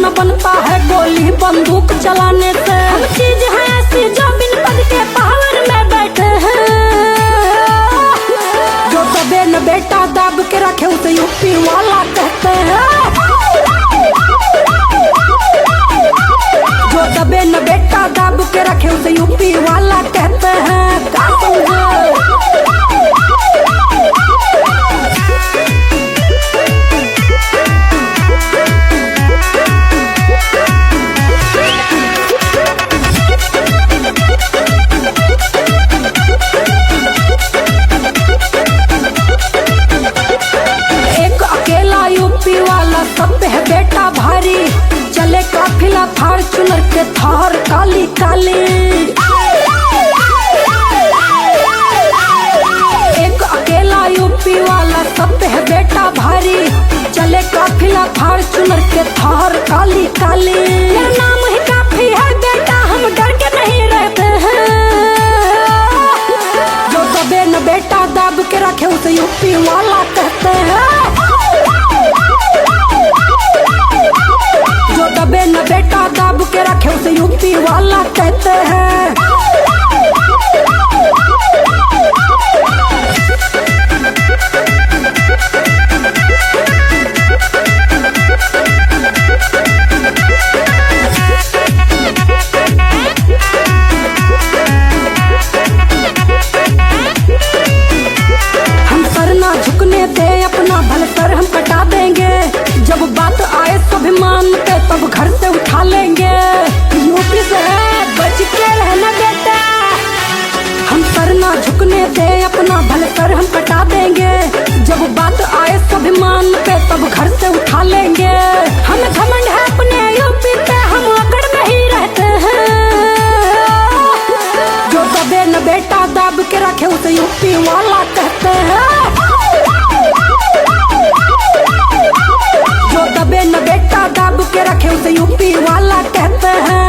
न बनता है गोली बंदूक चलाने से। हम चीज है ऐसी जो बिन पद के पावर में बैठे हैं। जो दबे न बेटा दाब के रखे उसे यूपी वाला कहते हैं। जो दबे न बेटा दाब के रखे उसे यूपी वाला कहते हैं। एक अकेला यूपी वाला सब पे है बेटा भारी। चले काफिला थार चुनर के थार काली काली। एक अकेला यूपी वाला सब पे है बेटा भारी। चले काफिला थार चुनर के थार काली काली। मेरा नाम ही काफी है बेटा हम डर के नहीं रहते हैं। जो दबे न बेटा दाब के रखे उसे यूपी वाला कहते हैं। जो दबे न बेटा दाब के रखे उसे यूपी वाला कहते हैं। हम सर ना झुकने दे अपना भले सर हम कटा देंगे। जब बात आए स्वाभिमान पे तब घर से उठा लेंगे। यूपी से है बच के रहना बेटा। हम सर ना झुकने दे अपना भले सर हम कटा देंगे। जब बात आए स्वाभिमान पे तब घर से उठा लेंगे। हमें घमंड है अपने यूपी पे हम अकड़ नहीं रहते हैं। जो दबे न बेटा दाब के रखे उसे यूपी वाला कहते हैं। जो दबे न बेटा दाब के रखे उसे यूपी वाला कहते हैं।